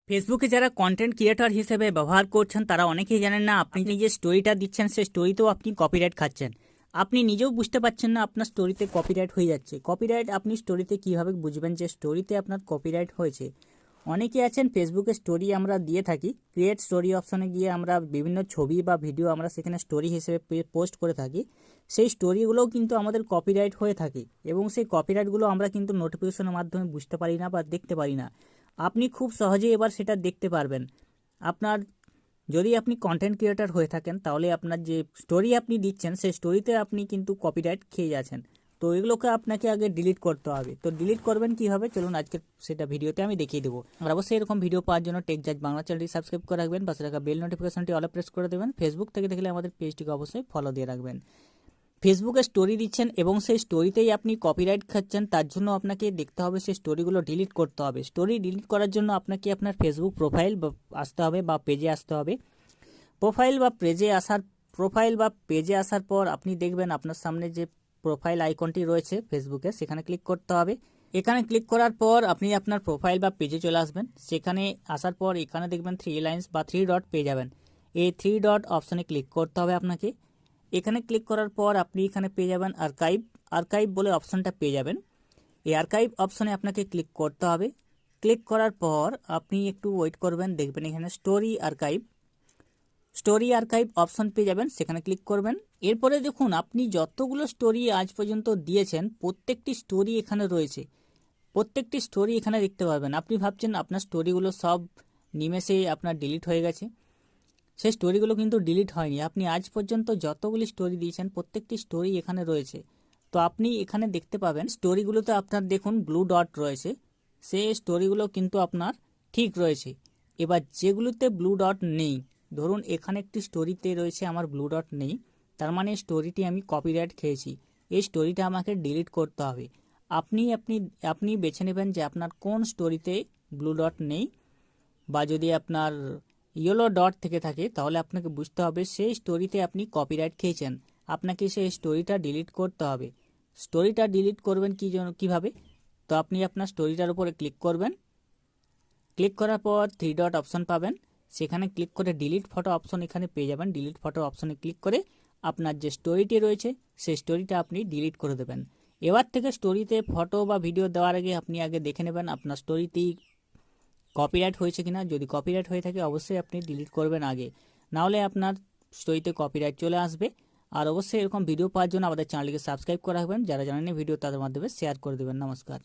ফেসবুকে যারা content creator হিসেবে ব্যবহার করছেন তারা অনেকেই জানেন না আপনি যে স্টোরিটা দিচ্ছেন সেই স্টোরিতেও আপনি কপিরাইট খাচ্ছেন। আপনি নিজেও বুঝতে পারছেন না আপনার স্টোরিতে কপিরাইট হয়ে যাচ্ছে। কপিরাইট আপনি স্টোরিতে কিভাবে বুঝবেন যে স্টোরিতে আপনার কপিরাইট হয়েছে? অনেকে আছেন ফেসবুকে স্টোরি আমরা দিয়ে থাকি, ক্রিয়েট স্টোরি অপশনে গিয়ে আমরা বিভিন্ন ছবি বা ভিডিও আমরা সেখানে স্টোরি হিসেবে পোস্ট করে থাকি। সেই স্টোরিগুলোও কিন্তু আমাদের কপিরাইট হয়ে থাকে এবং সেই কপিরাইটগুলো আমরা কিন্তু নোটিফিকেশনের মাধ্যমে বুঝতে পারি না বা দেখতে পারি না। আপনি খুব সহজেই এবার সেটা দেখতে পারবেন। আপনার যদি আপনি কন্টেন্ট ক্রিয়েটর হয়ে থাকেন তাহলে আপনার যে স্টোরি আপনি দিচ্ছেন সেই স্টোরিতে আপনি কিন্তু কপিরাইট খেয়ে যাচ্ছেন। তো এগুলোকে আপনাকে আগে ডিলিট করতে হবে। তো ডিলিট করবেন কীভাবে চলুন আজকে সেটা ভিডিওতে আমি দেখিয়ে দেবো। আর অবশ্যই এরকম ভিডিও পাওয়ার জন্য টেক জাজ বাংলা চ্যানেলটি সাবস্ক্রাইব করে রাখবেন, পাশে রাখা বেল নোটিফিকেশনটি অলে প্রেস করে দেবেন। ফেসবুক থেকে দেখলে আমাদের পেজটিকে অবশ্যই ফলো দিয়ে রাখবেন। ফেসবুকে স্টোরি দিচ্ছেন এবং সেই স্টোরিতেই আপনি কপিরাইট খাচ্ছেন, তার জন্য আপনাকে দেখতে হবে সেই স্টোরিগুলো ডিলিট করতে হবে। স্টোরি ডিলিট করার জন্য আপনাকে আপনার ফেসবুক প্রোফাইল আসতে হবে বা পেজে আসতে হবে। প্রোফাইল বা পেজে আসার পর আপনি দেখবেন আপনার সামনে যে প্রোফাইল আইকনটি রয়েছে ফেসবুকে, সেখানে ক্লিক করতে হবে। এখানে ক্লিক করার পর আপনি আপনার প্রোফাইল বা পেজে চলে আসবেন। সেখানে আসার পর এখানে দেখবেন 3 লাইন্স বা 3 ডট পেয়ে যাবেন। এই 3 ডট অপশনে ক্লিক করতে হবে আপনাকে। এখানে ক্লিক করার পর আপনি এখানে পেয়ে যাবেন আর্কাইভ বলে অপশনটা পেয়ে যাবেন। এই আর্কাইভ অপশনে আপনাকে ক্লিক করতে হবে। ক্লিক করার পর আপনি একটু ওয়েট করবেন, দেখবেন এখানে স্টোরি আর্কাইভ অপশন পেয়ে যাবেন, সেখানে ক্লিক করবেন। এরপরে দেখুন আপনি যতগুলো স্টোরি আজ পর্যন্ত দিয়েছেন প্রত্যেকটি স্টোরি এখানে রয়েছে। প্রত্যেকটি স্টোরি এখানে দেখতে পারবেন। আপনি ভাবছেন আপনার স্টোরিগুলো সব নিমেষেই আপনার ডিলিট হয়ে গেছে, সেই স্টোরিগুলো কিন্তু ডিলিট হয়নি। আপনি আজ পর্যন্ত যতগুলি স্টোরি দিয়েছেন প্রত্যেকটি স্টোরি এখানে রয়েছে। তো আপনি এখানে দেখতে পাবেন স্টোরিগুলোতে আপনার দেখুন ব্লু ডট রয়েছে, সেই স্টোরিগুলো কিন্তু আপনার ঠিক রয়েছে। এবার যেগুলোতে ব্লু ডট নেই, ধরুন এখানে একটি স্টোরিতে রয়েছে আমার ব্লু ডট নেই, তার মানে স্টোরিটি আমি কপিরাইট খেয়েছি, এই স্টোরিটা আমাকে ডিলিট করতে হবে। আপনি বেছে নেবেন যে আপনার কোন স্টোরিতে ব্লু ডট নেই, বা যদি আপনার ইয়েলো ডট থেকে থাকে তাহলে আপনাকে বুঝতে হবে সেই স্টোরিতে আপনি কপিরাইট খেয়েছেন। আপনাকে সেই স্টোরিটা ডিলিট করতে হবে। স্টোরিটা ডিলিট করবেন কিভাবে? তো আপনি আপনার স্টোরিটার উপরে ক্লিক করবেন। ক্লিক করার পর 3 ডট অপশন পাবেন, সেখানে ক্লিক করে ডিলিট ফটো অপশন এখানে পেয়ে যাবেন। ডিলিট ফটো অপশনে ক্লিক করে আপনার যে স্টোরিটি রয়েছে সেই স্টোরিটা আপনি ডিলিট করে দেবেন। এবার থেকে স্টোরিতে ফটো বা ভিডিও দেওয়ার আগে আপনি আগে দেখে নেবেন আপনার স্টোরিটি কপিরাইট হয়েছে কিনা। যদি কপিরাইট হয়ে থাকে অবশ্যই আপনি ডিলিট করবেন আগে, নাহলে আপনার স্টোরিতে কপিরাইট চলে আসবে। আর অবশ্যই এরকম ভিডিও পাওয়ার জন্য আমাদের চ্যানেলটিকে সাবস্ক্রাইব করে রাখবেন। যারা জানেন ভিডিও তাদের মাধ্যমে শেয়ার করে দেবেন। নমস্কার।